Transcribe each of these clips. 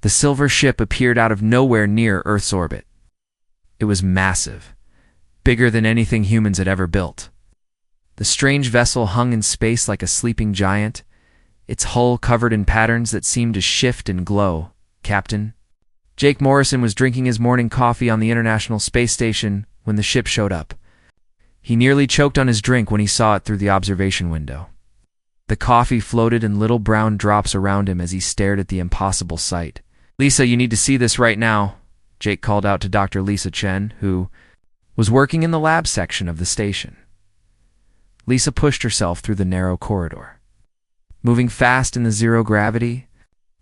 The silver ship appeared out of nowhere near Earth's orbit. It was massive, bigger than anything humans had ever built. The strange vessel hung in space like a sleeping giant, its hull covered in patterns that seemed to shift and glow. "Captain." Jake Morrison was drinking his morning coffee on the International Space Station when the ship showed up. He nearly choked on his drink when he saw it through the observation window. The coffee floated in little brown drops around him as he stared at the impossible sight. "Lisa, you need to see this right now," Jake called out to Dr. Lisa Chen, who was working in the lab section of the station. Lisa pushed herself through the narrow corridor. Moving fast in the zero gravity,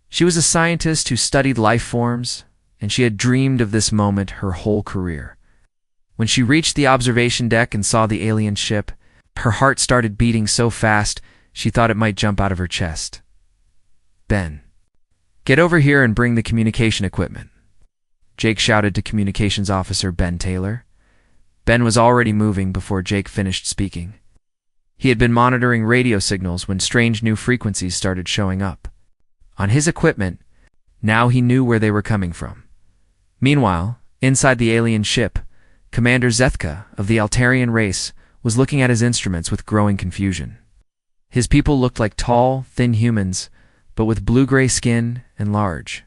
she was a scientist who studied life forms, and she had dreamed of this moment her whole career. When she reached the observation deck and saw the alien ship, her heart started beating so fast she thought it might jump out of her chest. "Ben, get over here and bring the communication equipment," Jake shouted to Communications Officer Ben Taylor. Ben was already moving before Jake finished speaking. He had been monitoring radio signals when strange new frequencies started showing up. On his equipment, now he knew where they were coming from. Meanwhile, inside the alien ship, Commander Zethka of the Altarian race was looking at his instruments with growing confusion. His people looked like tall, thin humans, but with blue-gray skin and large,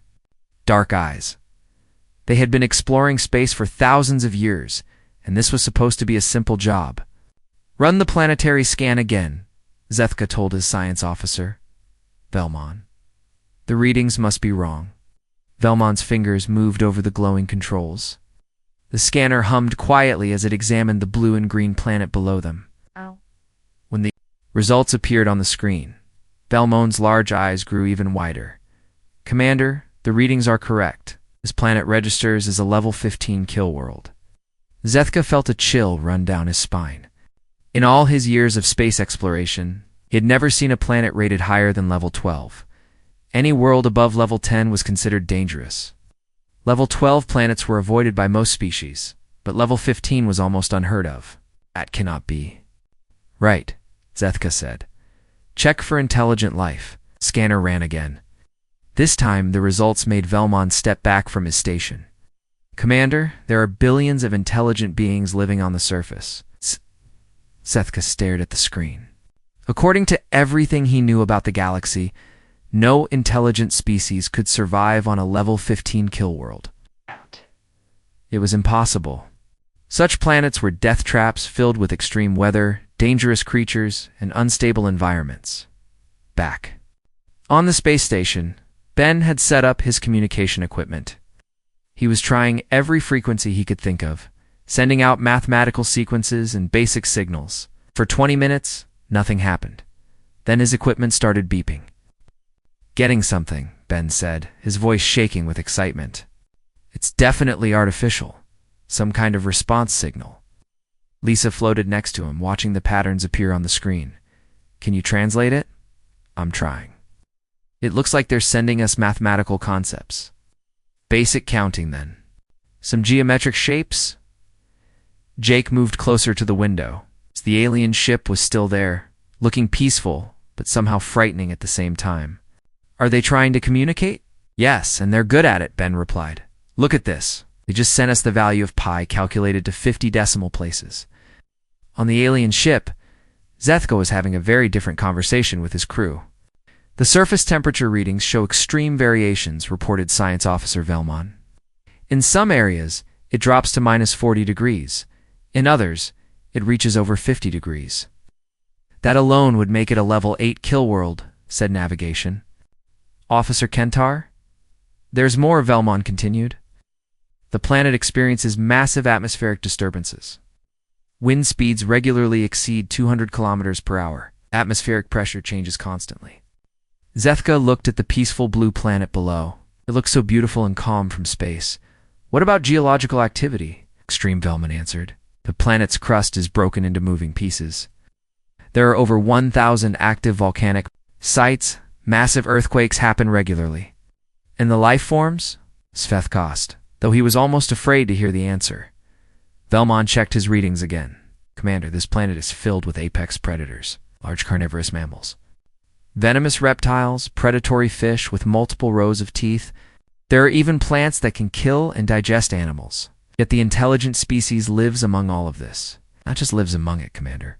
dark eyes. They had been exploring space for thousands of years, and this was supposed to be a simple job. "Run the planetary scan again," Zethka told his science officer, Velmon. "The readings must be wrong." Velmon's fingers moved over the glowing controls. The scanner hummed quietly as it examined the blue and green planet below them. Ow. When the results appeared on the screen, Velmon's large eyes grew even wider. "Commander, the readings are correct. This planet registers as a level 15 Killworld." Zethka felt a chill run down his spine. In all his years of space exploration, he had never seen a planet rated higher than level 12. Any world above level 10 was considered dangerous. Level 12 planets were avoided by most species, but level 15 was almost unheard of. "That cannot be." "Right," Zethka said. "Check for intelligent life." Scanner ran again. This time, the results made Velmon step back from his station. "Commander, there are billions of intelligent beings living on the surface." Zethka stared at the screen. According to everything he knew about the galaxy, no intelligent species could survive on a level 15 Killworld. It was impossible. Such planets were death traps filled with extreme weather, dangerous creatures, and unstable environments. Back on the space station, Ben had set up his communication equipment. He was trying every frequency he could think of, sending out mathematical sequences and basic signals. For 20 minutes, nothing happened. Then his equipment started beeping. "Getting something," Ben said, his voice shaking with excitement. "It's definitely artificial. Some kind of response signal." Lisa floated next to him, watching the patterns appear on the screen. "Can you translate it?" "I'm trying." "It looks like they're sending us mathematical concepts." "Basic counting, then. Some geometric shapes?" Jake moved closer to the window. The alien ship was still there, looking peaceful, but somehow frightening at the same time. "Are they trying to communicate?" "Yes, and they're good at it," Ben replied. "Look at this. They just sent us the value of pi calculated to 50 decimal places." On the alien ship, Zethka was having a very different conversation with his crew. "The surface temperature readings show extreme variations," reported Science Officer Velmon. "In some areas, it drops to -40 degrees. In others, it reaches over 50 degrees. That alone would make it a level 8 Killworld," said Navigation. "Officer Kentar?" "There's more," Velmon continued. "The planet experiences massive atmospheric disturbances. Wind speeds regularly exceed 200 kilometers per hour. Atmospheric pressure changes constantly." Zethka looked at the peaceful blue planet below. It looked so beautiful and calm from space. "What about geological activity?" Extreme, Velmon answered. "The planet's crust is broken into moving pieces. There are over 1,000 active volcanic sites. Massive earthquakes happen regularly." "And the life forms?" Sveth asked, though he was almost afraid to hear the answer. Velmon checked his readings again. "Commander, this planet is filled with apex predators, large carnivorous mammals. Venomous reptiles, predatory fish with multiple rows of teeth. There are even plants that can kill and digest animals. Yet the intelligent species lives among all of this. Not just lives among it, Commander.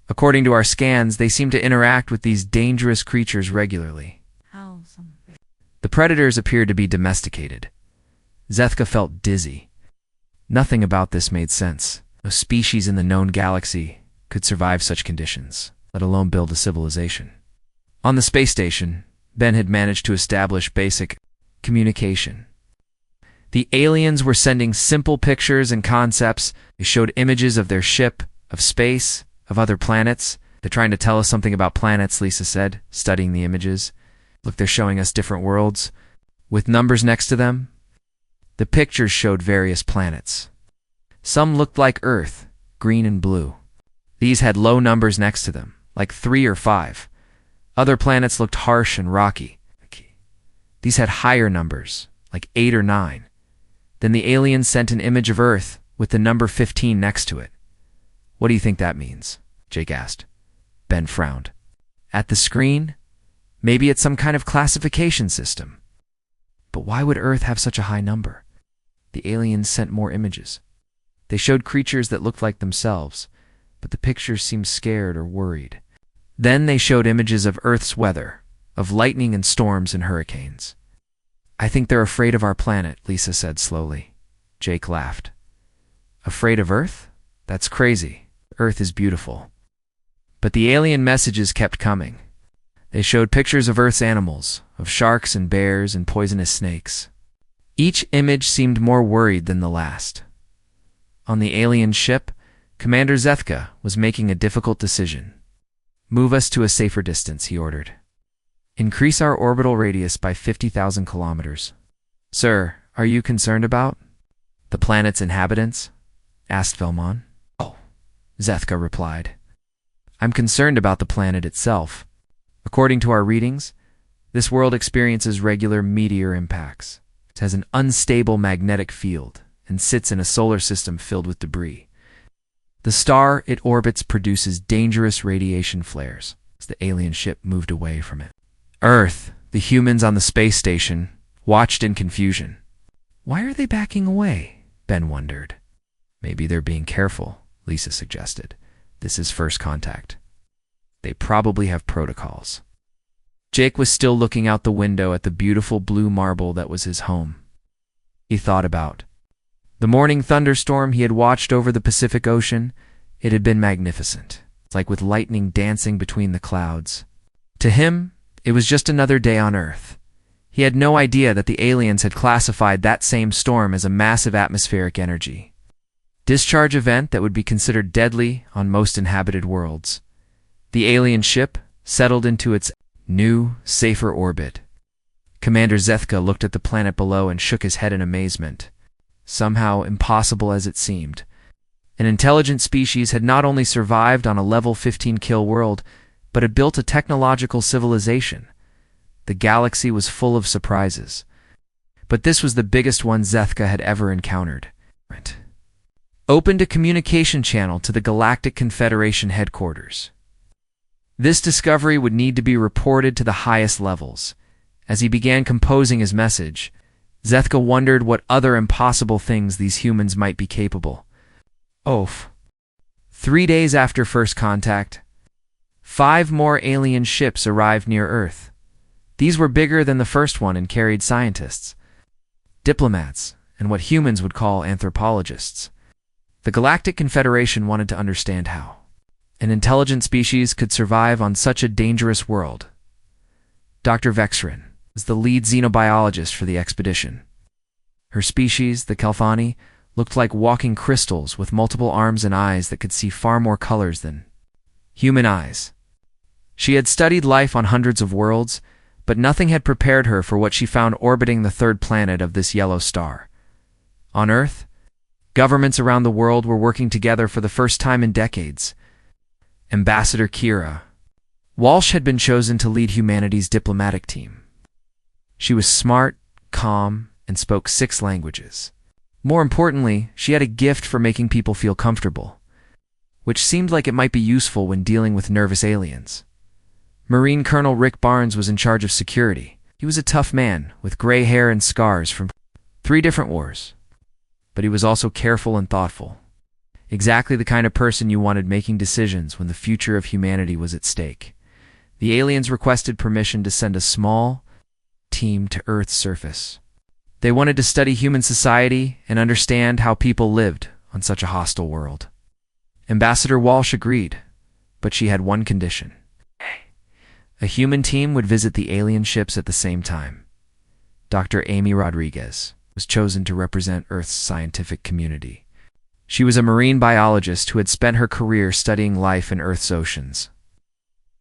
According to our scans, they seem to interact with these dangerous creatures regularly. The predators appeared to be domesticated. Zethka felt dizzy. Nothing about this made sense. No species in the known galaxy could survive such conditions, let alone build a civilization. On the space station, Ben had managed to establish basic communication. The aliens were sending simple pictures and concepts. They showed images of their ship, of space, of other planets. They're trying to tell us something about planets, Lisa said, studying the images. Look, they're showing us different worlds, with numbers next to them. The pictures showed various planets. Some looked like Earth, green and blue. These had low numbers next to them, like 3 or 5. Other planets looked harsh and rocky. These had higher numbers, like 8 or 9. Then the aliens sent an image of Earth with the number 15 next to it. What do you think that means? Jake asked. Ben frowned. At the screen? Maybe it's some kind of classification system. But why would Earth have such a high number? The aliens sent more images. They showed creatures that looked like themselves, but the pictures seemed scared or worried. Then they showed images of Earth's weather, of lightning and storms and hurricanes. I think they're afraid of our planet, Lisa said slowly. Jake laughed. Afraid of Earth? That's crazy. Earth is beautiful. But the alien messages kept coming. They showed pictures of Earth's animals, of sharks and bears and poisonous snakes. Each image seemed more worried than the last. On the alien ship, Commander Zethka was making a difficult decision. Move us to a safer distance, he ordered. Increase our orbital radius by 50,000 kilometers. Sir, are you concerned about the planet's inhabitants? Asked Velmon. Oh, Zethka replied. I'm concerned about the planet itself. According to our readings, this world experiences regular meteor impacts. It has an unstable magnetic field and sits in a solar system filled with debris. The star it orbits produces dangerous radiation flares as the alien ship moved away from it. Earth, the humans on the space station, watched in confusion. Why are they backing away? Ben wondered. Maybe they're being careful, Lisa suggested. This is first contact. They probably have protocols. Jake was still looking out the window at the beautiful blue marble that was his home. He thought about the morning thunderstorm he had watched over the Pacific Ocean. It had been magnificent, like with lightning dancing between the clouds. To him, it was just another day on Earth. He had no idea that the aliens had classified that same storm as a massive atmospheric energy discharge event that would be considered deadly on most inhabited worlds. The alien ship settled into its new, safer orbit. Commander Zethka looked at the planet below and shook his head in amazement. Somehow, impossible as it seemed, an intelligent species had not only survived on a level 15 Killworld, but had built a technological civilization. The galaxy was full of surprises. But this was the biggest one Zethka had ever encountered. Opened a communication channel to the Galactic Confederation headquarters. This discovery would need to be reported to the highest levels. As he began composing his message, Zethka wondered what other impossible things these humans might be capable of. 3 days after first contact, 5 more alien ships arrived near Earth. These were bigger than the first one and carried scientists, diplomats, and what humans would call anthropologists. The Galactic Confederation wanted to understand how an intelligent species could survive on such a dangerous world. Dr. Vexrin was the lead xenobiologist for the expedition. Her species, the Kelfani, looked like walking crystals with multiple arms and eyes that could see far more colors than human eyes. She had studied life on hundreds of worlds, but nothing had prepared her for what she found orbiting the third planet of this yellow star. On Earth, governments around the world were working together for the first time in decades. Ambassador Kira Walsh had been chosen to lead humanity's diplomatic team. She was smart, calm, and spoke 6 languages. More importantly, she had a gift for making people feel comfortable, which seemed like it might be useful when dealing with nervous aliens. Marine Colonel Rick Barnes was in charge of security. He was a tough man, with gray hair and scars from 3 different wars. But he was also careful and thoughtful. Exactly the kind of person you wanted making decisions when the future of humanity was at stake. The aliens requested permission to send a small team to Earth's surface. They wanted to study human society and understand how people lived on such a hostile world. Ambassador Walsh agreed, but she had one condition. A human team would visit the alien ships at the same time. Dr. Amy Rodriguez was chosen to represent Earth's scientific community. She was a marine biologist who had spent her career studying life in Earth's oceans.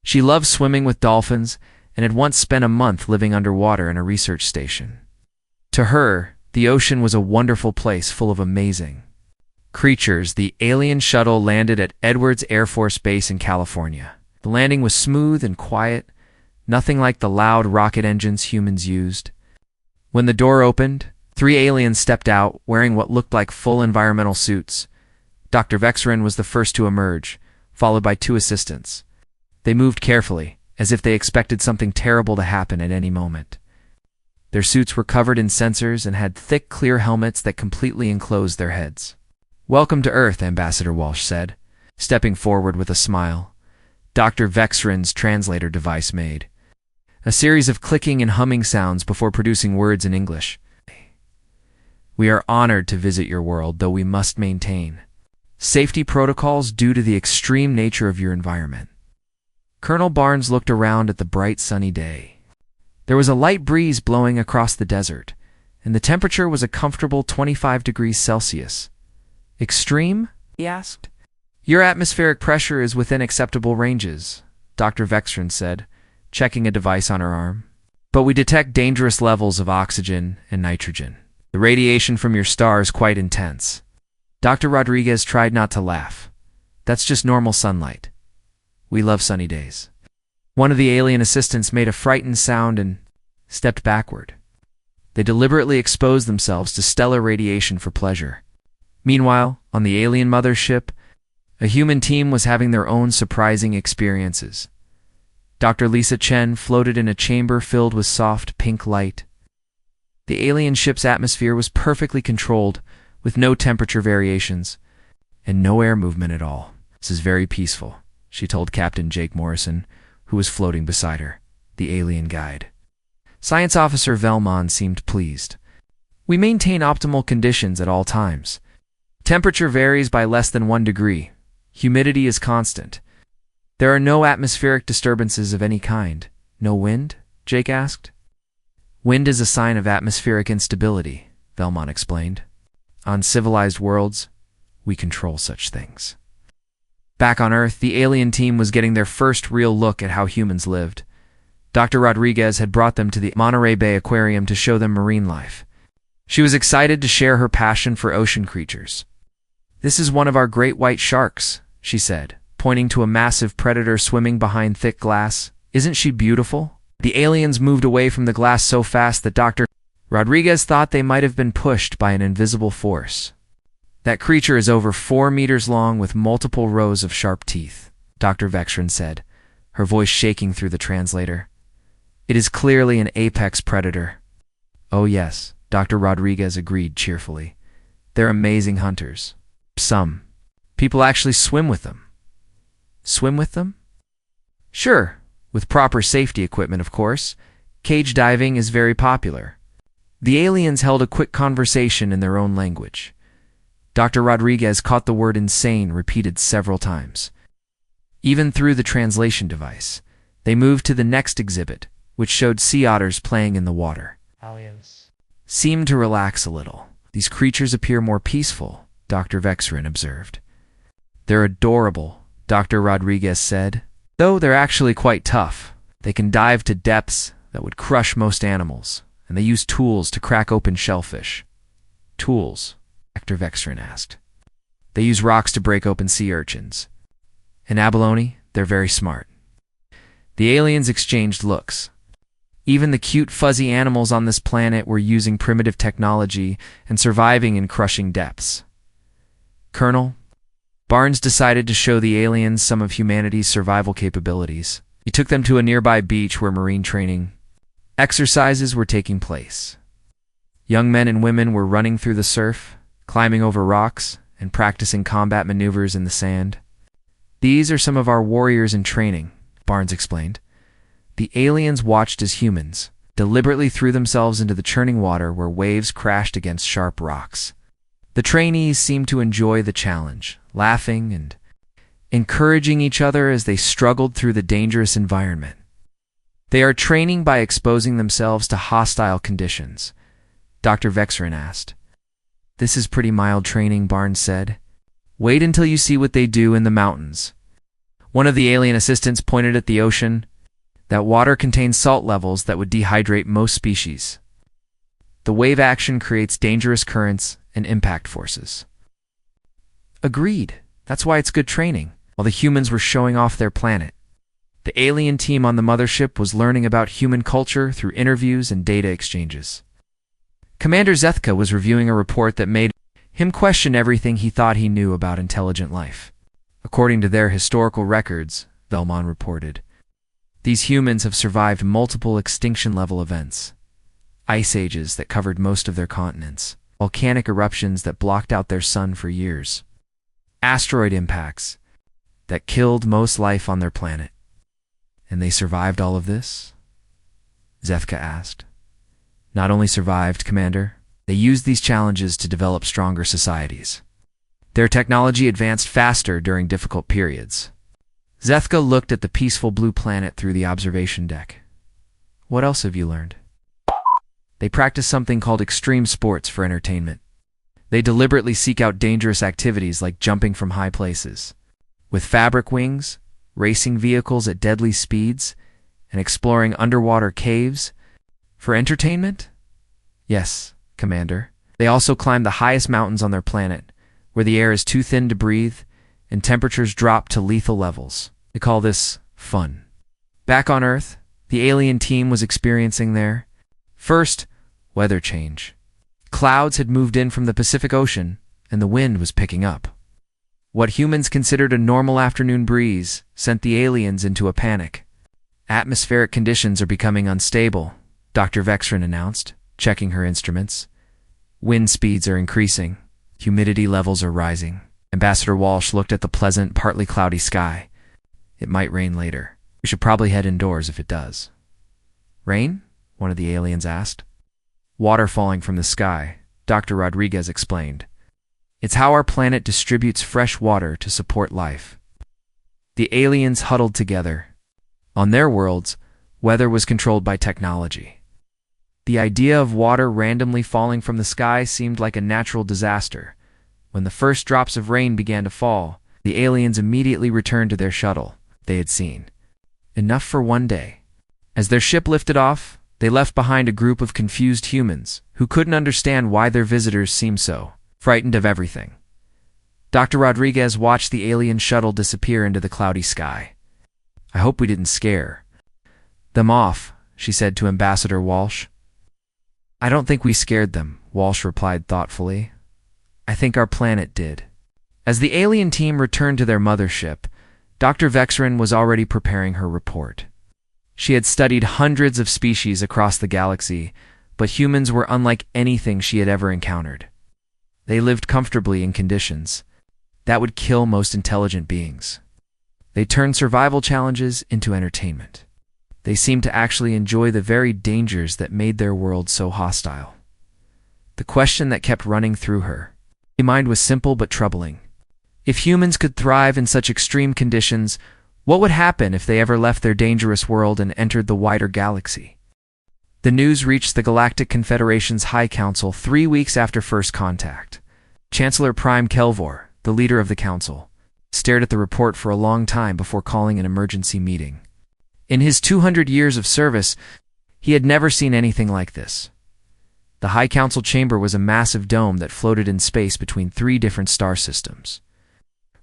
She loved swimming with dolphins and had once spent a month living underwater in a research station. To her, the ocean was a wonderful place full of amazing creatures. The alien shuttle landed at Edwards Air Force Base in California. The landing was smooth and quiet, nothing like the loud rocket engines humans used. When the door opened, 3 aliens stepped out, wearing what looked like full environmental suits. Dr. Vexrin was the first to emerge, followed by 2 assistants. They moved carefully, as if they expected something terrible to happen at any moment. Their suits were covered in sensors and had thick, clear helmets that completely enclosed their heads. "Welcome to Earth," Ambassador Walsh said, stepping forward with a smile. Dr. Vexrin's translator device made a series of clicking and humming sounds before producing words in English. "We are honored to visit your world, though we must maintain safety protocols due to the extreme nature of your environment." Colonel Barnes looked around at the bright sunny day. There was a light breeze blowing across the desert, and the temperature was a comfortable 25 degrees Celsius. "Extreme?" he asked. "Your atmospheric pressure is within acceptable ranges," Dr. Vexrin said, checking a device on her arm. "But we detect dangerous levels of oxygen and nitrogen. The radiation from your star is quite intense." Dr. Rodriguez tried not to laugh. "That's just normal sunlight. We love sunny days." One of the alien assistants made a frightened sound and stepped backward. They deliberately exposed themselves to stellar radiation for pleasure. Meanwhile, on the alien mothership, a human team was having their own surprising experiences. Dr. Lisa Chen floated in a chamber filled with soft pink light. The alien ship's atmosphere was perfectly controlled, with no temperature variations and no air movement at all. "This is very peaceful," she told Captain Jake Morrison, who was floating beside her, the alien guide. Science Officer Velmon seemed pleased. "We maintain optimal conditions at all times. Temperature varies by less than 1 degree. Humidity is constant. There are no atmospheric disturbances of any kind." "No wind?" Jake asked. "Wind is a sign of atmospheric instability," Velmon explained. "On civilized worlds, we control such things." Back on Earth, the alien team was getting their first real look at how humans lived. Dr. Rodriguez had brought them to the Monterey Bay Aquarium to show them marine life. She was excited to share her passion for ocean creatures. "This is one of our great white sharks," she said, pointing to a massive predator swimming behind thick glass. "Isn't she beautiful?" The aliens moved away from the glass so fast that Dr. Rodriguez thought they might have been pushed by an invisible force. "That creature is over 4 meters long with multiple rows of sharp teeth," Dr. Vexrin said, her voice shaking through the translator. "It is clearly an apex predator." "Oh yes," Dr. Rodriguez agreed cheerfully. "They're amazing hunters. Some people actually swim with them." "Swim with them?" "Sure, with proper safety equipment, of course. Cage diving is very popular." The aliens held a quick conversation in their own language. Dr. Rodriguez caught the word insane repeated several times. Even through the translation device, they moved to the next exhibit, which showed sea otters playing in the water. Aliens "Seem to relax a little. These creatures appear more peaceful," Dr. Vexrin observed. "They're adorable," Dr. Rodriguez said. "Though they're actually quite tough. They can dive to depths that would crush most animals, and they use tools to crack open shellfish." "Tools?" Dr. Vexrin asked. "They use rocks to break open sea urchins. In abalone, they're very smart." The aliens exchanged looks. Even the cute, fuzzy animals on this planet were using primitive technology and surviving in crushing depths. "Colonel," Barnes decided to show the aliens some of humanity's survival capabilities. He took them to a nearby beach where marine training Exercises were taking place. Young men and women were running through the surf, climbing over rocks, and practicing combat maneuvers in the sand. "These are some of our warriors in training," Barnes explained. The aliens watched as humans deliberately threw themselves into the churning water where waves crashed against sharp rocks. The trainees seemed to enjoy the challenge, laughing and encouraging each other as they struggled through the dangerous environment. "They are training by exposing themselves to hostile conditions," Dr. Vexrin asked. "This is pretty mild training," Barnes said. "Wait until you see what they do in the mountains." One of the alien assistants pointed at the ocean. That water contains salt levels that would dehydrate most species. The wave action creates dangerous currents and impact forces. Agreed. That's why it's good training, while the humans were showing off their planet. The alien team on the mothership was learning about human culture through interviews and data exchanges. Commander Zethka was reviewing a report that made him question everything he thought he knew about intelligent life. According to their historical records, Velmon reported, these humans have survived multiple extinction-level events. Ice ages that covered most of their continents, volcanic eruptions that blocked out their sun for years, asteroid impacts that killed most life on their planet. And they survived all of this? Zethka asked. Not only survived, Commander, they used these challenges to develop stronger societies. Their technology advanced faster during difficult periods. Zethka looked at the peaceful blue planet through the observation deck. What else have you learned? They practice something called extreme sports for entertainment. They deliberately seek out dangerous activities like jumping from high places, with fabric wings, racing vehicles at deadly speeds, and exploring underwater caves. For entertainment? Yes, Commander. They also climb the highest mountains on their planet, where the air is too thin to breathe and temperatures drop to lethal levels. They call this fun. Back on Earth, the alien team was experiencing their first weather change. Clouds had moved in from the Pacific Ocean, and the wind was picking up. What humans considered a normal afternoon breeze sent the aliens into a panic. Atmospheric conditions are becoming unstable, Dr. Vexrin announced, checking her instruments. Wind speeds are increasing. Humidity levels are rising. Ambassador Walsh looked at the pleasant, partly cloudy sky. It might rain later. We should probably head indoors if it does. Rain? One of the aliens asked. Water falling from the sky, Dr. Rodriguez explained. It's how our planet distributes fresh water to support life. The aliens huddled together. On their worlds, weather was controlled by technology. The idea of water randomly falling from the sky seemed like a natural disaster. When the first drops of rain began to fall, the aliens immediately returned to their shuttle they had seen. Enough for one day. As their ship lifted off, they left behind a group of confused humans who couldn't understand why their visitors seemed so frightened of everything. Dr. Rodriguez watched the alien shuttle disappear into the cloudy sky. I hope we didn't scare them off, she said to Ambassador Walsh. I don't think we scared them, Walsh replied thoughtfully. I think our planet did. As the alien team returned to their mothership, Dr. Vexrin was already preparing her report. She had studied hundreds of species across the galaxy, but humans were unlike anything she had ever encountered. They lived comfortably in conditions that would kill most intelligent beings. They turned survival challenges into entertainment. They seemed to actually enjoy the very dangers that made their world so hostile. The question that kept running through her mind was simple but troubling. If humans could thrive in such extreme conditions, what would happen if they ever left their dangerous world and entered the wider galaxy? The news reached the Galactic Confederation's High Council 3 weeks after first contact. Chancellor Prime Kelvor, the leader of the council, stared at the report for a long time before calling an emergency meeting. In his 200 years of service, he had never seen anything like this. The High Council chamber was a massive dome that floated in space between 3 different star systems.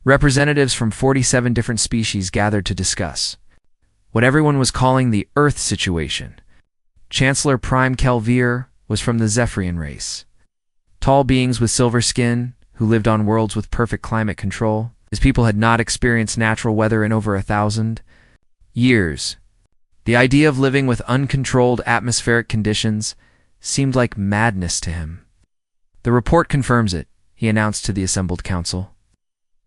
Representatives from 47 different species gathered to discuss what everyone was calling the Earth situation. Chancellor Prime Kelvir was from the Zephyrian race. Tall beings with silver skin, who lived on worlds with perfect climate control. His people had not experienced natural weather in over 1,000 years. The idea of living with uncontrolled atmospheric conditions seemed like madness to him. "The report confirms it," he announced to the assembled council.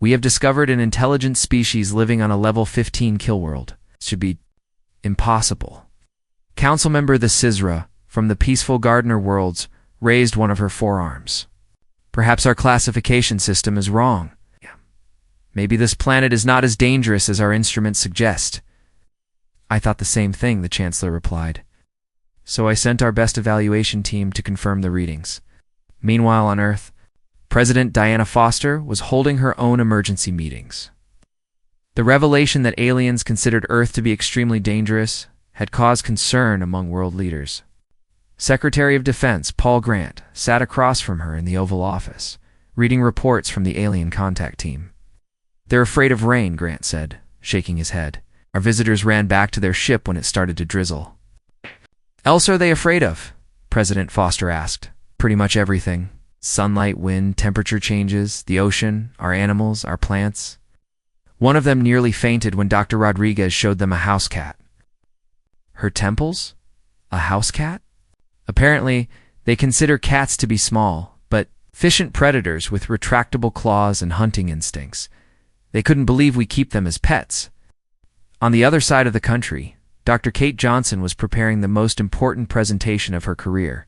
"We have discovered an intelligent species living on a level 15 Killworld. It should be impossible." Councilmember the Sizra from the peaceful Gardener worlds raised one of her forearms. "Perhaps our classification system is wrong. Maybe this planet is not as dangerous as our instruments suggest." "I thought the same thing," the Chancellor replied. "So I sent our best evaluation team to confirm the readings." Meanwhile on Earth, President Diana Foster was holding her own emergency meetings. The revelation that aliens considered Earth to be extremely dangerous had caused concern among world leaders. Secretary of Defense Paul Grant sat across from her in the Oval Office, reading reports from the alien contact team. "They're afraid of rain," Grant said, shaking his head. "Our visitors ran back to their ship when it started to drizzle." "Else are they afraid of?" President Foster asked. "Pretty much everything. Sunlight, wind, temperature changes, the ocean, our animals, our plants." One of them nearly fainted when Dr. Rodriguez showed them a house cat. Her temples? A house cat? Apparently, they consider cats to be small, but efficient predators with retractable claws and hunting instincts. They couldn't believe we keep them as pets. On the other side of the country, Dr. Kate Johnson was preparing the most important presentation of her career.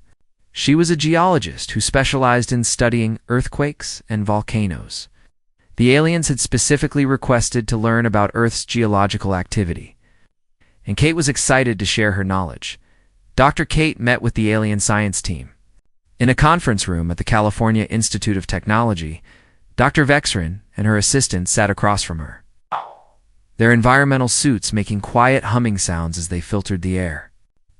She was a geologist who specialized in studying earthquakes and volcanoes. The aliens had specifically requested to learn about Earth's geological activity, and Kate was excited to share her knowledge. Dr. Kate met with the alien science team. In a conference room at the California Institute of Technology, Dr. Vexrin and her assistant sat across from her, their environmental suits making quiet humming sounds as they filtered the air.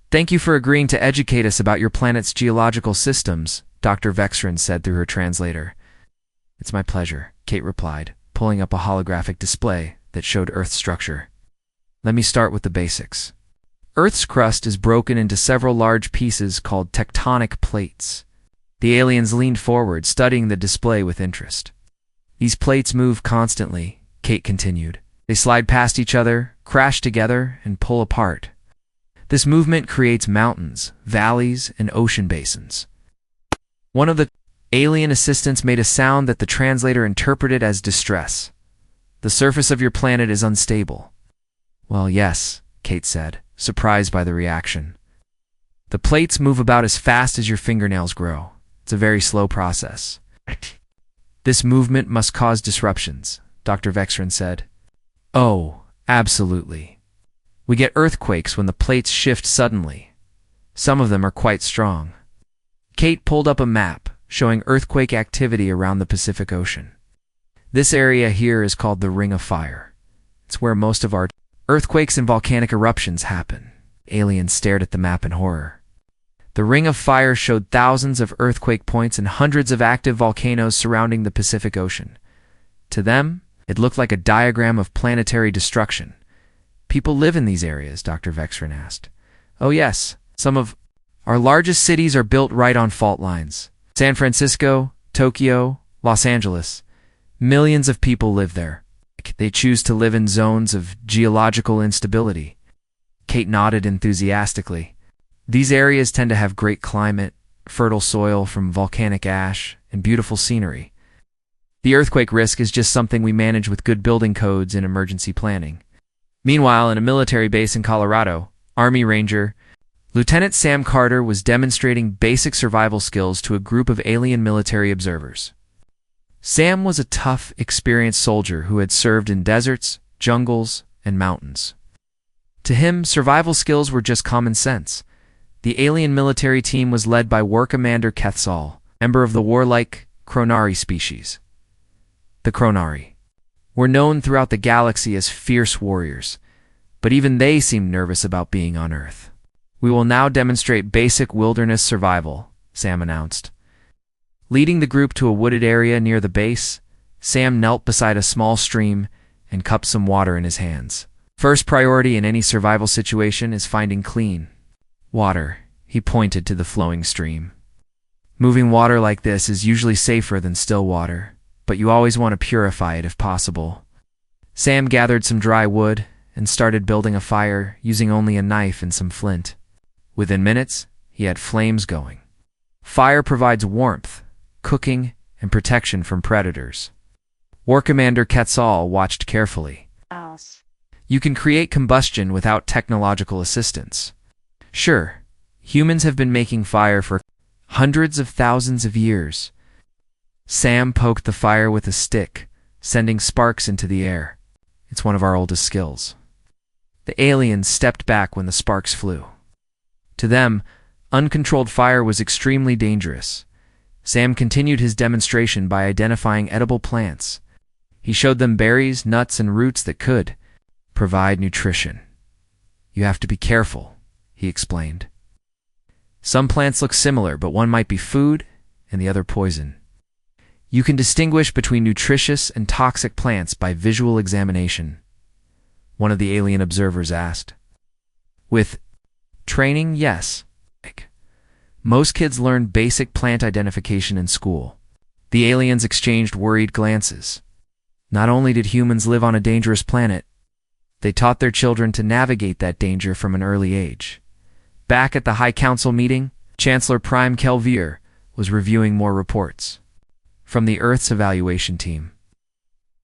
"Thank you for agreeing to educate us about your planet's geological systems," Dr. Vexrin said through her translator. "It's my pleasure," Kate replied, pulling up a holographic display that showed Earth's structure. "Let me start with the basics. Earth's crust is broken into several large pieces called tectonic plates." The aliens leaned forward, studying the display with interest. "These plates move constantly," Kate continued. "They slide past each other, crash together, and pull apart. This movement creates mountains, valleys, and ocean basins." One of the alien assistants made a sound that the translator interpreted as distress. "The surface of your planet is unstable." "Well, yes," Kate said, surprised by the reaction. "The plates move about as fast as your fingernails grow. It's a very slow process." "This movement must cause disruptions," Dr. Vexrin said. "Oh, absolutely. We get earthquakes when the plates shift suddenly. Some of them are quite strong." Kate pulled up a map showing earthquake activity around the Pacific Ocean. "This area here is called the Ring of Fire. It's where most of our earthquakes and volcanic eruptions happen." Aliens stared at the map in horror. The Ring of Fire showed thousands of earthquake points and hundreds of active volcanoes surrounding the Pacific Ocean. To them, it looked like a diagram of planetary destruction. "People live in these areas?" Dr. Vexrin asked. "Oh yes, some of our largest cities are built right on fault lines. San Francisco, Tokyo, Los Angeles. Millions of people live there. They choose to live in zones of geological instability." Kate nodded enthusiastically. "These areas tend to have great climate, fertile soil from volcanic ash, and beautiful scenery. The earthquake risk is just something we manage with good building codes and emergency planning." Meanwhile, in a military base in Colorado, Army Ranger Lieutenant Sam Carter was demonstrating basic survival skills to a group of alien military observers. Sam was a tough, experienced soldier who had served in deserts, jungles, and mountains. To him, survival skills were just common sense. The alien military team was led by War Commander Kethsal, member of the warlike Kronari species. The Kronari were known throughout the galaxy as fierce warriors, but even they seemed nervous about being on Earth. "We will now demonstrate basic wilderness survival," Sam announced. Leading the group to a wooded area near the base, Sam knelt beside a small stream and cupped some water in his hands. "First priority in any survival situation is finding clean water." He pointed to the flowing stream. "Moving water like this is usually safer than still water, but you always want to purify it if possible." Sam gathered some dry wood and started building a fire using only a knife and some flint. Within minutes, he had flames going. Fire provides warmth, cooking, and protection from predators. War Commander Quetzal watched carefully. You can create combustion without technological assistance. Sure, humans have been making fire for hundreds of thousands of years. Sam poked the fire with a stick, sending sparks into the air. It's one of our oldest skills. The aliens stepped back when the sparks flew. To them, uncontrolled fire was extremely dangerous. Sam continued his demonstration by identifying edible plants. He showed them berries, nuts, and roots that could provide nutrition. You have to be careful, he explained. Some plants look similar, but one might be food and the other poison. You can distinguish between nutritious and toxic plants by visual examination, one of the alien observers asked. With training, yes. Most kids learn basic plant identification in school. The aliens exchanged worried glances. Not only did humans live on a dangerous planet, they taught their children to navigate that danger from an early age. Back at the High Council meeting, Chancellor Prime Kelvier was reviewing more reports from the Earth's evaluation team.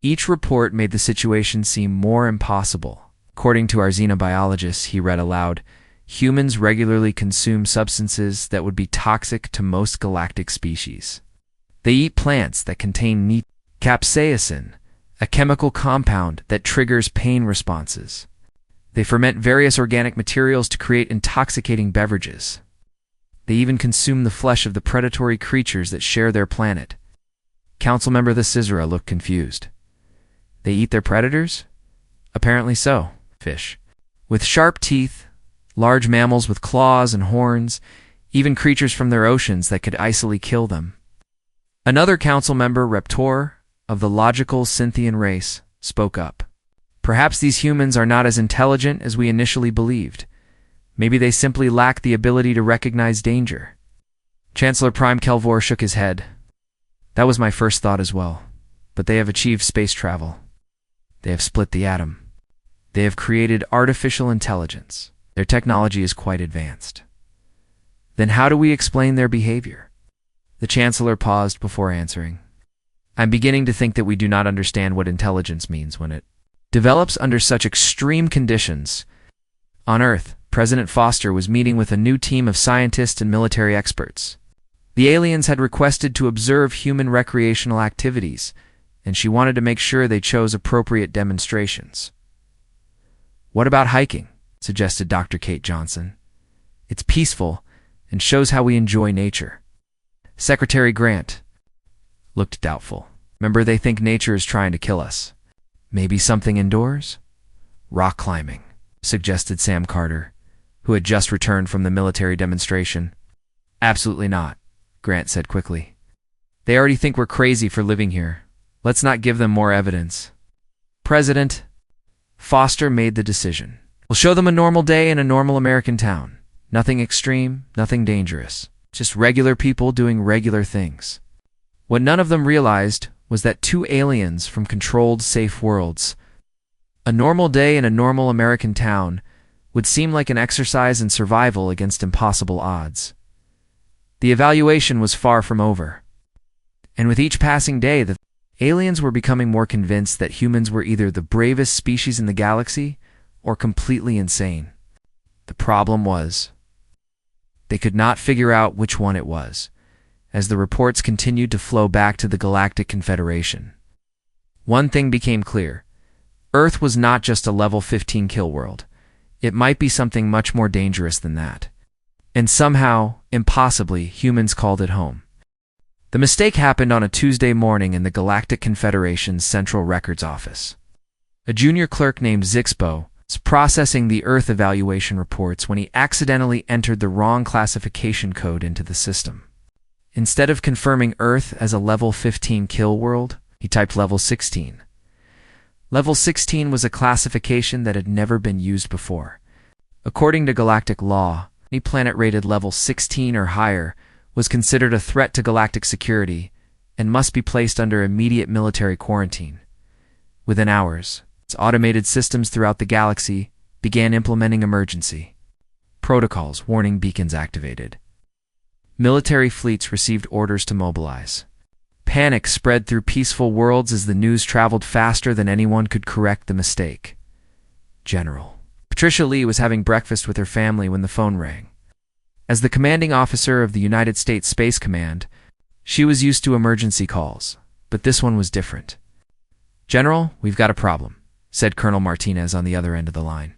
Each report made the situation seem more impossible. According to our xenobiologists, he read aloud, humans regularly consume substances that would be toxic to most galactic species. They eat plants that contain capsaicin, a chemical compound that triggers pain responses. They ferment various organic materials to create intoxicating beverages. They even consume the flesh of the predatory creatures that share their planet. Council member the Caesara looked confused. They eat their predators? Apparently so. Fish with sharp teeth, large mammals with claws and horns, even creatures from their oceans that could easily kill them. Another council member, Reptor, of the logical Scythian race, spoke up. Perhaps these humans are not as intelligent as we initially believed. Maybe they simply lack the ability to recognize danger. Chancellor Prime Kelvor shook his head. That was my first thought as well. But they have achieved space travel. They have split the atom. They have created artificial intelligence. Their technology is quite advanced. Then how do we explain their behavior? The Chancellor paused before answering. I'm beginning to think that we do not understand what intelligence means when it develops under such extreme conditions. On Earth, President Foster was meeting with a new team of scientists and military experts. The aliens had requested to observe human recreational activities, and she wanted to make sure they chose appropriate demonstrations. What about hiking? Suggested Dr. Kate Johnson. It's peaceful and shows how we enjoy nature. Secretary Grant looked doubtful. Remember, they think nature is trying to kill us. Maybe something indoors? Rock climbing, suggested Sam Carter, who had just returned from the military demonstration. Absolutely not, Grant said quickly. They already think we're crazy for living here. Let's not give them more evidence. President Foster made the decision. We'll show them a normal day in a normal American town. Nothing extreme, nothing dangerous. Just regular people doing regular things. What none of them realized was that two aliens from controlled, safe worlds. A normal day in a normal American town would seem like an exercise in survival against impossible odds. The evaluation was far from over. And with each passing day, the aliens were becoming more convinced that humans were either the bravest species in the galaxy or completely insane. The problem was, they could not figure out which one it was, as the reports continued to flow back to the Galactic Confederation. One thing became clear. Earth was not just a level 15 kill world. It might be something much more dangerous than that. And somehow, impossibly, humans called it home. The mistake happened on a Tuesday morning in the Galactic Confederation's Central Records Office. A junior clerk named Zixbo was processing the Earth evaluation reports when he accidentally entered the wrong classification code into the system. Instead of confirming Earth as a level 15 kill world, he typed level 16. Level 16 was a classification that had never been used before. According to galactic law, any planet rated level 16 or higher was considered a threat to galactic security and must be placed under immediate military quarantine. Within hours, Automated systems throughout the galaxy began implementing emergency protocols, warning beacons activated. Military fleets received orders to mobilize. Panic spread through peaceful worlds as the news traveled faster than anyone could correct the mistake. General Patricia Lee was having breakfast with her family when the phone rang. As the commanding officer of the United States Space Command, she was used to emergency calls, but this one was different. "General, we've got a problem," said Colonel Martinez on the other end of the line.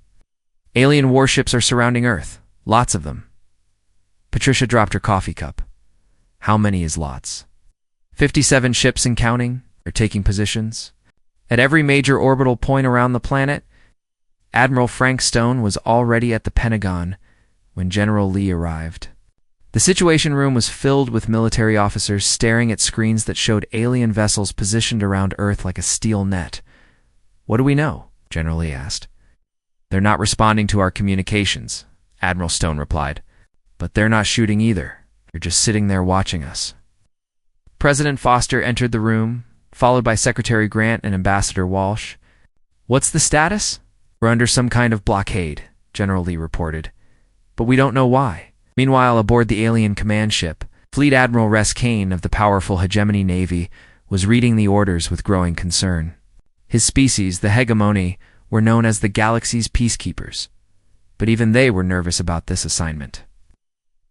"Alien warships are surrounding Earth. Lots of them." Patricia dropped her coffee cup. "How many is lots?" 57 ships and counting are taking positions at every major orbital point around the planet." Admiral Frank Stone was already at the Pentagon when General Lee arrived. The Situation Room was filled with military officers staring at screens that showed alien vessels positioned around Earth like a steel net. "What do we know?" General Lee asked. "They're not responding to our communications," Admiral Stone replied. "But they're not shooting either. They're just sitting there watching us." President Foster entered the room, followed by Secretary Grant and Ambassador Walsh. "What's the status?" "We're under some kind of blockade," General Lee reported. "But we don't know why." Meanwhile, aboard the alien command ship, Fleet Admiral Ress Kane of the powerful Hegemony Navy was reading the orders with growing concern. His species, the Hegemony, were known as the galaxy's peacekeepers. But even they were nervous about this assignment.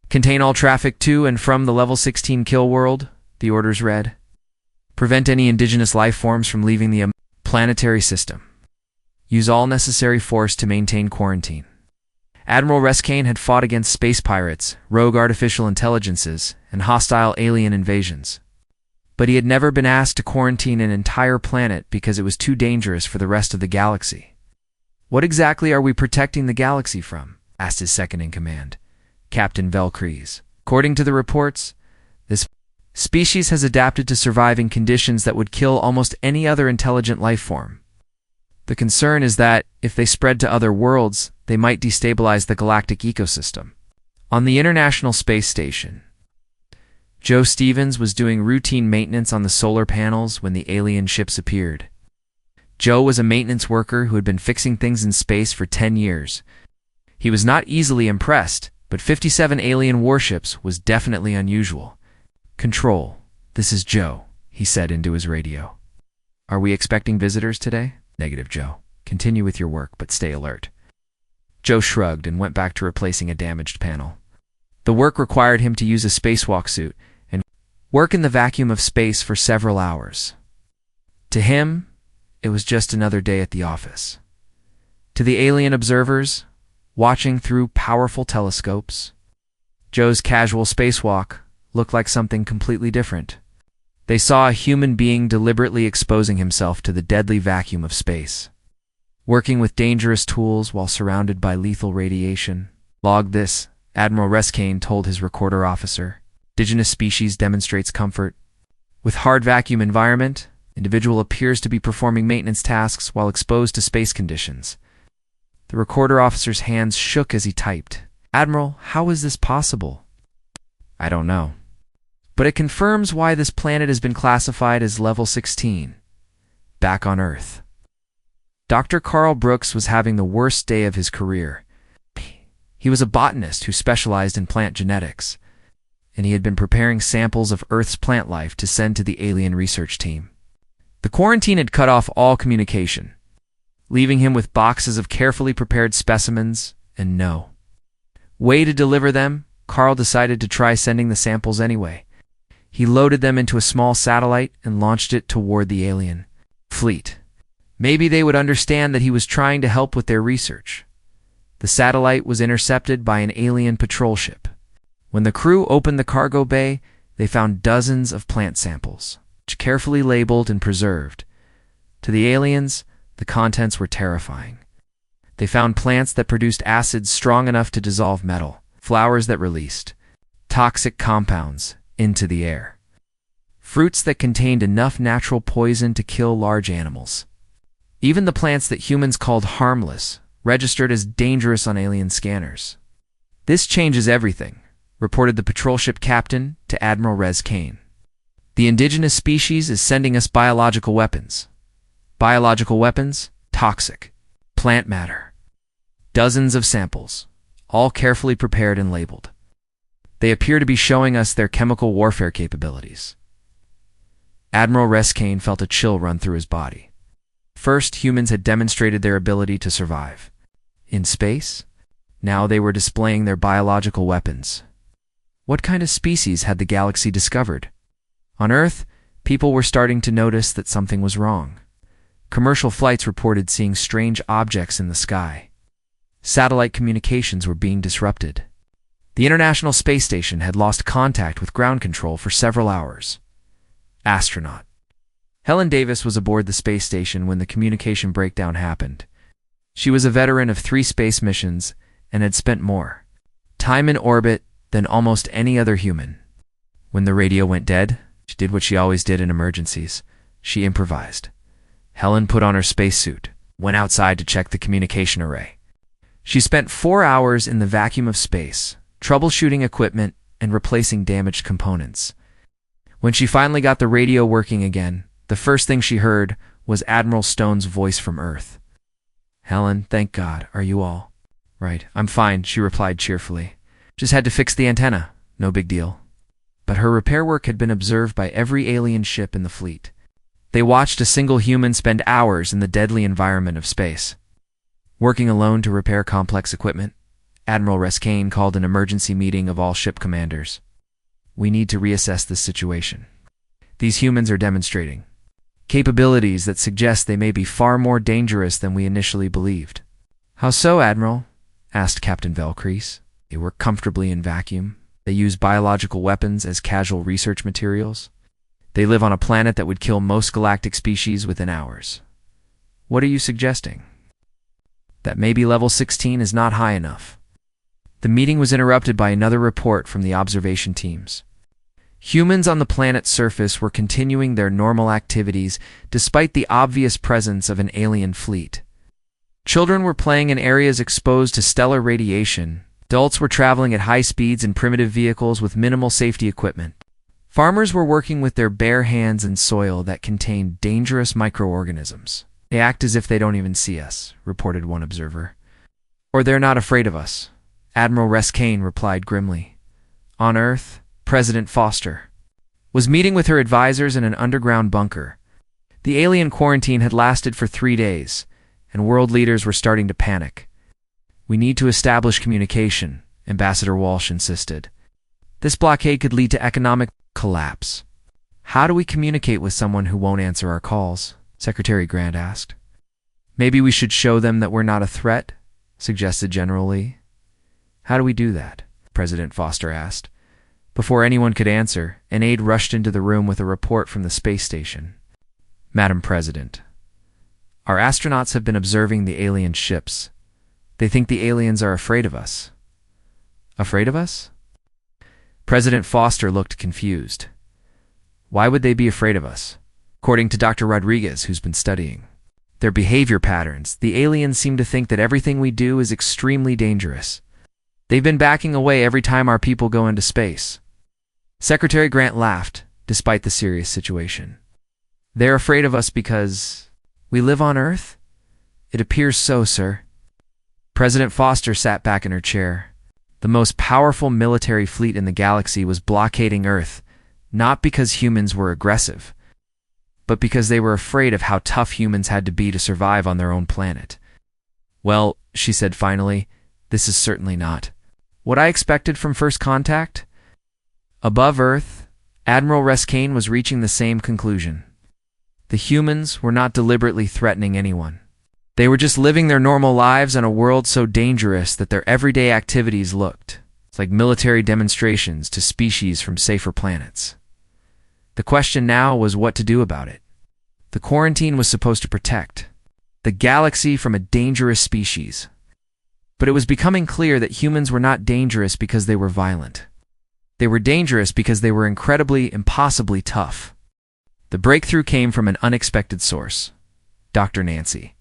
"Contain all traffic to and from the Level 16 Killworld," the orders read. "Prevent any indigenous life forms from leaving the planetary system. Use all necessary force to maintain quarantine." Admiral Ress Kane had fought against space pirates, rogue artificial intelligences, and hostile alien invasions. But he had never been asked to quarantine an entire planet because it was too dangerous for the rest of the galaxy. "What exactly are we protecting the galaxy from?" asked his second-in-command, Captain Vel Kreese. "According to the reports, this species has adapted to survive in conditions that would kill almost any other intelligent life form. The concern is that, if they spread to other worlds, they might destabilize the galactic ecosystem." On the International Space Station, Joe Stevens was doing routine maintenance on the solar panels when the alien ships appeared. Joe was a maintenance worker who had been fixing things in space for 10 years. He was not easily impressed, but 57 alien warships was definitely unusual. "Control, this is Joe," he said into his radio. "Are we expecting visitors today?" "Negative, Joe. Continue with your work, but stay alert." Joe shrugged and went back to replacing a damaged panel. The work required him to use a spacewalk suit and work in the vacuum of space for several hours. To him, it was just another day at the office. To the alien observers, watching through powerful telescopes, Joe's casual spacewalk looked like something completely different. They saw a human being deliberately exposing himself to the deadly vacuum of space, working with dangerous tools while surrounded by lethal radiation. "Log this," Admiral Ress Kane told his recorder officer. "Indigenous species demonstrates comfort. With hard vacuum environment, individual appears to be performing maintenance tasks while exposed to space conditions." The recorder officer's hands shook as he typed. "Admiral, how is this possible?" "I don't know. But it confirms why this planet has been classified as Level 16, back on Earth." Dr. Carl Brooks was having the worst day of his career. He was a botanist who specialized in plant genetics, and he had been preparing samples of Earth's plant life to send to the alien research team. The quarantine had cut off all communication, leaving him with boxes of carefully prepared specimens and no way to deliver them. Carl decided to try sending the samples anyway. He loaded them into a small satellite and launched it toward the alien fleet. Maybe they would understand that he was trying to help with their research. The satellite was intercepted by an alien patrol ship. When the crew opened the cargo bay, they found dozens of plant samples, carefully labeled and preserved. To the aliens, the contents were terrifying. They found plants that produced acids strong enough to dissolve metal, flowers that released toxic compounds into the air, fruits that contained enough natural poison to kill large animals. Even the plants that humans called harmless registered as dangerous on alien scanners. "This changes everything," reported the patrol ship captain to Admiral Ress Kane. "The indigenous species is sending us biological weapons. Biological weapons? toxic, plant matter. Dozens of samples, all carefully prepared and labeled. They appear to be showing us their chemical warfare capabilities. Admiral Rescain felt a chill run through his body. First, humans had demonstrated their ability to survive. In space, now they were displaying their biological weapons. What kind of species had the galaxy discovered? On Earth, people were starting to notice that something was wrong. Commercial flights reported seeing strange objects in the sky. Satellite communications were being disrupted. The International Space Station had lost contact with ground control for several hours. Astronaut Helen Davis was aboard the space station when the communication breakdown happened. She was a veteran of 3 space missions and had spent more time in orbit than almost any other human. When the radio went dead, she did what she always did in emergencies. She improvised. Helen put on her spacesuit, went outside to check the communication array. She spent 4 hours in the vacuum of space, troubleshooting equipment and replacing damaged components. When she finally got the radio working again, the first thing she heard was Admiral Stone's voice from Earth. "Helen, thank God. Are you all right?" "I'm fine," she replied cheerfully. "Just had to fix the antenna. No big deal." But her repair work had been observed by every alien ship in the fleet. They watched a single human spend hours in the deadly environment of space. Working alone to repair complex equipment, Admiral Rescain called an emergency meeting of all ship commanders. "We need to reassess this situation. These humans are demonstrating capabilities that suggest they may be far more dangerous than we initially believed." "How so, Admiral?" asked Captain Velcrease. "They work comfortably in vacuum. They use biological weapons as casual research materials. They live on a planet that would kill most galactic species within hours. What are you suggesting?" "That maybe level 16 is not high enough." The meeting was interrupted by another report from the observation teams. Humans on the planet's surface were continuing their normal activities despite the obvious presence of an alien fleet. Children were playing in areas exposed to stellar radiation. Adults were traveling at high speeds in primitive vehicles with minimal safety equipment. Farmers were working with their bare hands in soil that contained dangerous microorganisms. "They act as if they don't even see us," reported one observer. "Or they're not afraid of us," Admiral Rescain replied grimly. On Earth, President Foster was meeting with her advisors in an underground bunker. The alien quarantine had lasted for 3 days, and world leaders were starting to panic. "We need to establish communication," Ambassador Walsh insisted. "This blockade could lead to economic collapse." "How do we communicate with someone who won't answer our calls?" Secretary Grant asked. "Maybe we should show them that we're not a threat," suggested General Lee. "How do we do that?" President Foster asked. Before anyone could answer, an aide rushed into the room with a report from the space station. "Madam President, our astronauts have been observing the alien ships. They think the aliens are afraid of us." "Afraid of us?" President Foster looked confused. "Why would they be afraid of us?" According to Dr. Rodriguez, who's been studying their behavior patterns, the aliens seem to think that everything we do is extremely dangerous. They've been backing away every time our people go into space. Secretary Grant laughed, despite the serious situation. "They're afraid of us because we live on Earth?" "It appears so, sir." President Foster sat back in her chair. The most powerful military fleet in the galaxy was blockading Earth, not because humans were aggressive, but because they were afraid of how tough humans had to be to survive on their own planet. "Well," she said finally, "this is certainly not what I expected from first contact." Above Earth, Admiral Rescain was reaching the same conclusion. The humans were not deliberately threatening anyone. They were just living their normal lives on a world so dangerous that their everyday activities looked like military demonstrations to species from safer planets. The question now was what to do about it. The quarantine was supposed to protect the galaxy from a dangerous species. But it was becoming clear that humans were not dangerous because they were violent. They were dangerous because they were incredibly, impossibly tough. The breakthrough came from an unexpected source, Dr. Nancy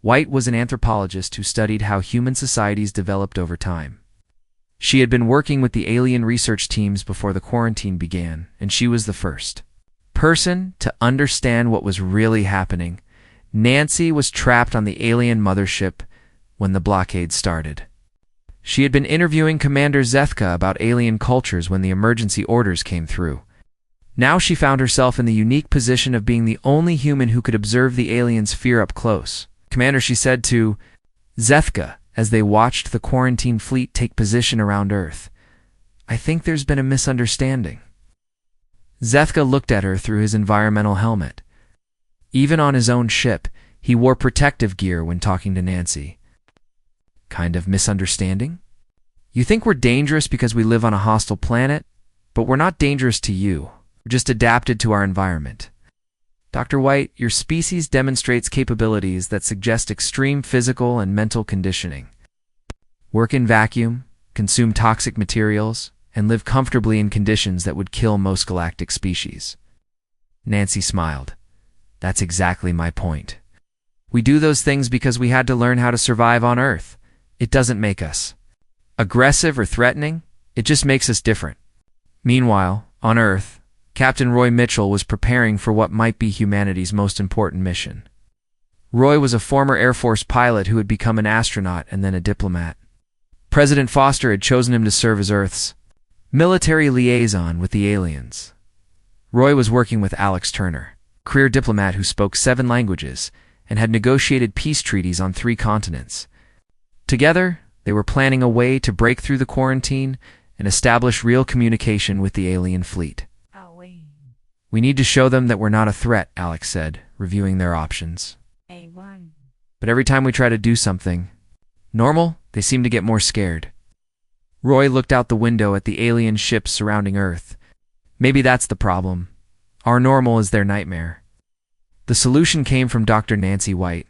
White was an anthropologist who studied how human societies developed over time. She had been working with the alien research teams before the quarantine began, and she was the first person to understand what was really happening, Nancy was trapped on the alien mothership when the blockade started. She had been interviewing Commander Zethka about alien cultures when the emergency orders came through. Now she found herself in the unique position of being the only human who could observe the aliens' fear up close. "Commander," she said to Zethka as they watched the quarantine fleet take position around Earth, "I think there's been a misunderstanding." Zethka looked at her through his environmental helmet. Even on his own ship, he wore protective gear when talking to Nancy. "Kind of misunderstanding? You think we're dangerous because we live on a hostile planet, but we're not dangerous to you. We're just adapted to our environment. Dr. White, your species demonstrates capabilities that suggest extreme physical and mental conditioning. Work in vacuum, consume toxic materials, and live comfortably in conditions that would kill most galactic species." Nancy smiled. "That's exactly my point. We do those things because we had to learn how to survive on Earth. It doesn't make us aggressive or threatening, it just makes us different." Meanwhile, on Earth, Captain Roy Mitchell was preparing for what might be humanity's most important mission. Roy was a former Air Force pilot who had become an astronaut and then a diplomat. President Foster had chosen him to serve as Earth's military liaison with the aliens. Roy was working with Alex Turner, a career diplomat who spoke 7 languages and had negotiated peace treaties on 3 continents. Together, they were planning a way to break through the quarantine and establish real communication with the alien fleet. "We need to show them that we're not a threat," Alex said, reviewing their options. "But every time we try to do something normal, they seem to get more scared." Roy looked out the window at the alien ships surrounding Earth. "Maybe that's the problem. Our normal is their nightmare." The solution came from Dr. Nancy White.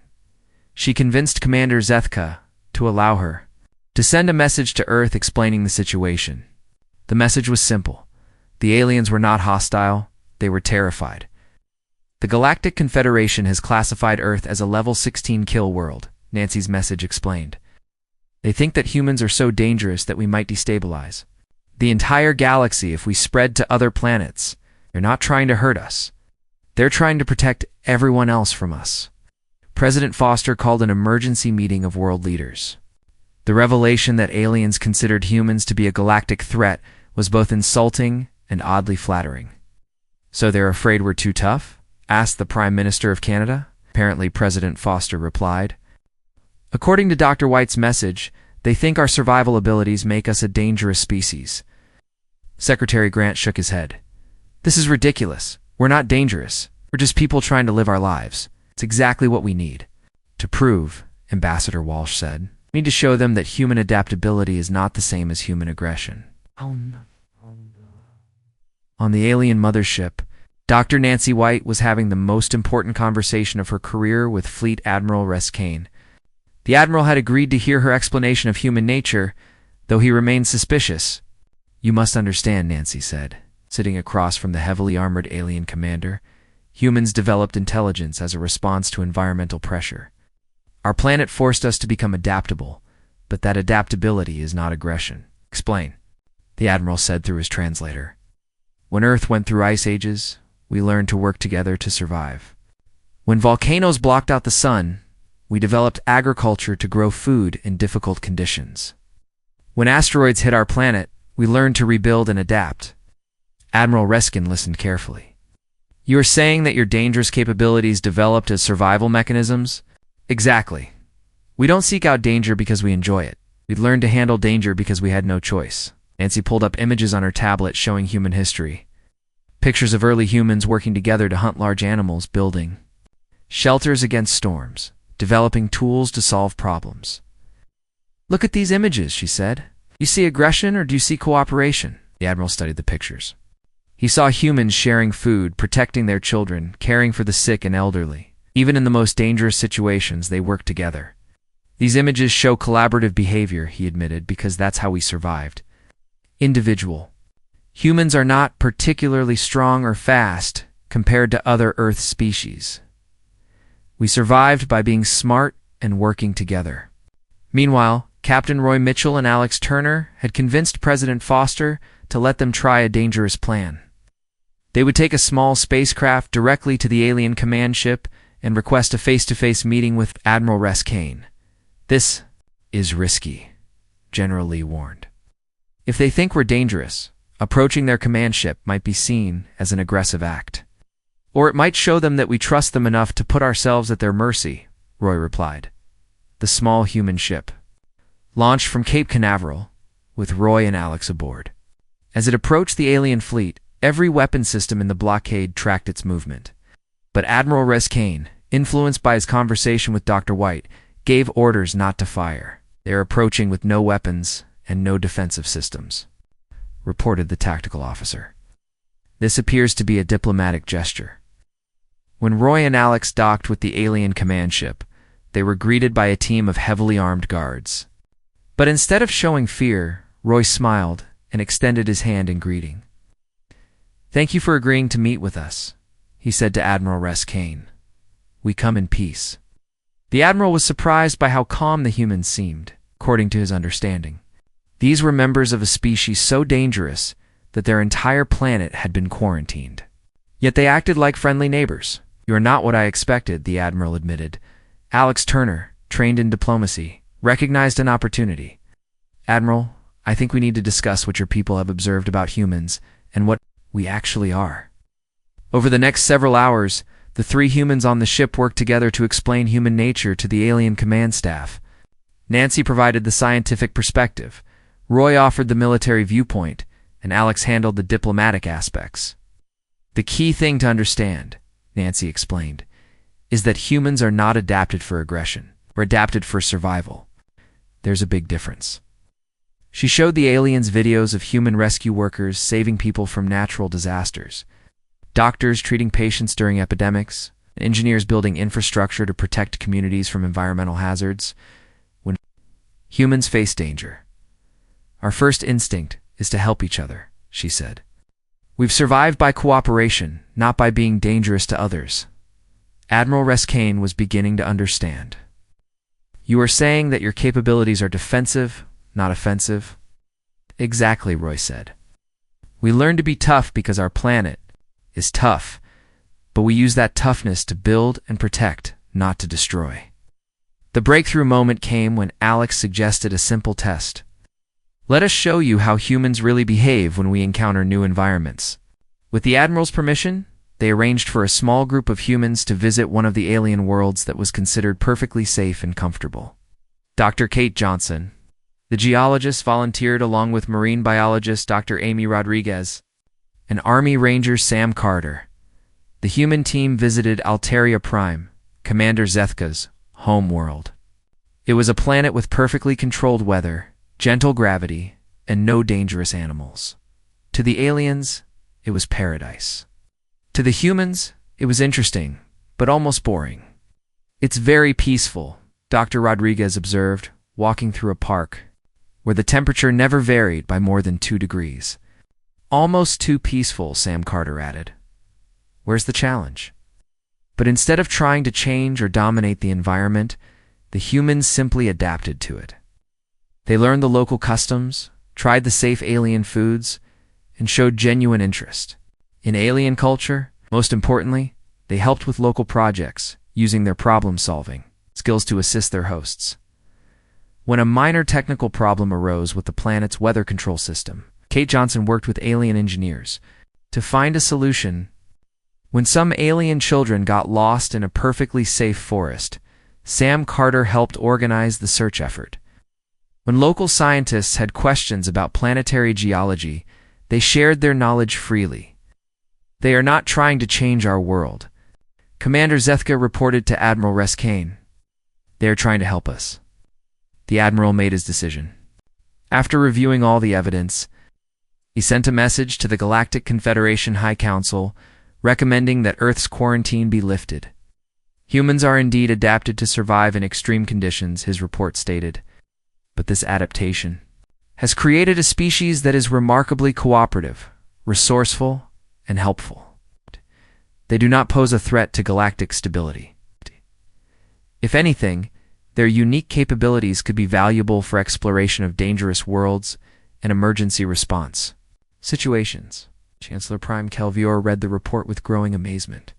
She convinced Commander Zethka to allow her to send a message to Earth explaining the situation. The message was simple. The aliens were not hostile, they were terrified. "The Galactic Confederation has classified Earth as a level 16 kill world," Nancy's message explained. "They think that humans are so dangerous that we might destabilize the entire galaxy if we spread to other planets. They're not trying to hurt us. They're trying to protect everyone else from us." President Foster called an emergency meeting of world leaders. The revelation that aliens considered humans to be a galactic threat was both insulting and oddly flattering. "So they're afraid we're too tough?" asked the Prime Minister of Canada. Apparently, President Foster replied. "According to Dr. White's message, they think our survival abilities make us a dangerous species." Secretary Grant shook his head. "This is ridiculous. We're not dangerous. We're just people trying to live our lives. It's exactly what we need." "To prove," Ambassador Walsh said, "we need to show them that human adaptability is not the same as human aggression." On the alien mothership, Dr. Nancy White was having the most important conversation of her career with Fleet Admiral Ress Kane. The Admiral had agreed to hear her explanation of human nature, though he remained suspicious. "You must understand," Nancy said, sitting across from the heavily armored alien commander. "Humans developed intelligence as a response to environmental pressure. Our planet forced us to become adaptable, but that adaptability is not aggression." "Explain," the Admiral said through his translator. "When Earth went through ice ages, we learned to work together to survive. When volcanoes blocked out the sun, we developed agriculture to grow food in difficult conditions. When asteroids hit our planet, we learned to rebuild and adapt." Admiral Reskin listened carefully. "You are saying that your dangerous capabilities developed as survival mechanisms?" "Exactly. We don't seek out danger because we enjoy it. We learned to handle danger because we had no choice." Nancy pulled up images on her tablet showing human history. Pictures of early humans working together to hunt large animals, building shelters against storms, developing tools to solve problems. "Look at these images," she said. "You see aggression or do you see cooperation?" The Admiral studied the pictures. He saw humans sharing food, protecting their children, caring for the sick and elderly. Even in the most dangerous situations, they worked together. "These images show collaborative behavior," he admitted, "because that's how we survived." Individual. Humans are not particularly strong or fast compared to other Earth species. We survived by being smart and working together. Meanwhile, Captain Roy Mitchell and Alex Turner had convinced President Foster to let them try a dangerous plan. They would take a small spacecraft directly to the alien command ship and request a face-to-face meeting with Admiral Ress Kane. This is risky, General Lee warned. If they think we're dangerous, approaching their command ship might be seen as an aggressive act. Or it might show them that we trust them enough to put ourselves at their mercy, Roy replied. The small human ship launched from Cape Canaveral, with Roy and Alex aboard. As it approached the alien fleet, every weapon system in the blockade tracked its movement. But Admiral Ress Kane, influenced by his conversation with Dr. White, gave orders not to fire. They are approaching with no weapons and no defensive systems, reported the tactical officer. This appears to be a diplomatic gesture. When Roy and Alex docked with the alien command ship, they were greeted by a team of heavily armed guards. But instead of showing fear, Roy smiled and extended his hand in greeting. "Thank you for agreeing to meet with us," he said to Admiral Ress Kane. "We come in peace." The Admiral was surprised by how calm the humans seemed, according to his understanding. These were members of a species so dangerous that their entire planet had been quarantined. Yet they acted like friendly neighbors. "You are not what I expected," the Admiral admitted. Alex Turner, trained in diplomacy, recognized an opportunity. "Admiral, I think we need to discuss what your people have observed about humans and what we actually are." Over the next several hours, the three humans on the ship worked together to explain human nature to the alien command staff. Nancy provided the scientific perspective, Roy offered the military viewpoint, and Alex handled the diplomatic aspects. "The key thing to understand," Nancy explained, "is that humans are not adapted for aggression or adapted for survival. There's a big difference." She showed the aliens videos of human rescue workers saving people from natural disasters, doctors treating patients during epidemics, and engineers building infrastructure to protect communities from environmental hazards. When humans face danger, our first instinct is to help each other, she said. "We've survived by cooperation, not by being dangerous to others." Admiral Ress Kane was beginning to understand. "You are saying that your capabilities are defensive, not offensive?" "Exactly," Roy said. "We learn to be tough because our planet is tough, but we use that toughness to build and protect, not to destroy." The breakthrough moment came when Alex suggested a simple test. "Let us show you how humans really behave when we encounter new environments." With the Admiral's permission, they arranged for a small group of humans to visit one of the alien worlds that was considered perfectly safe and comfortable. Dr. Kate Johnson, the geologist, volunteered along with marine biologist Dr. Amy Rodriguez and Army Ranger Sam Carter. The human team visited Alteria Prime, Commander Zethka's home world. It was a planet with perfectly controlled weather, gentle gravity, and no dangerous animals. To the aliens, it was paradise. To the humans, it was interesting, but almost boring. "It's very peaceful," Dr. Rodriguez observed, walking through a park where the temperature never varied by more than 2 degrees. "Almost too peaceful," Sam Carter added. "Where's the challenge?" But instead of trying to change or dominate the environment, the humans simply adapted to it. They learned the local customs, tried the safe alien foods, and showed genuine interest in alien culture. Most importantly, they helped with local projects, using their problem-solving skills to assist their hosts. When a minor technical problem arose with the planet's weather control system, Kate Johnson worked with alien engineers to find a solution. When some alien children got lost in a perfectly safe forest, Sam Carter helped organize the search effort. When local scientists had questions about planetary geology, they shared their knowledge freely. "They are not trying to change our world," Commander Zethka reported to Admiral Ress Kane. "They are trying to help us." The Admiral made his decision. After reviewing all the evidence, he sent a message to the Galactic Confederation High Council recommending that Earth's quarantine be lifted. "Humans are indeed adapted to survive in extreme conditions," his report stated. "But this adaptation has created a species that is remarkably cooperative, resourceful, and helpful. They do not pose a threat to galactic stability. If anything, their unique capabilities could be valuable for exploration of dangerous worlds and emergency response situations." Chancellor Prime Kelvior read the report with growing amazement.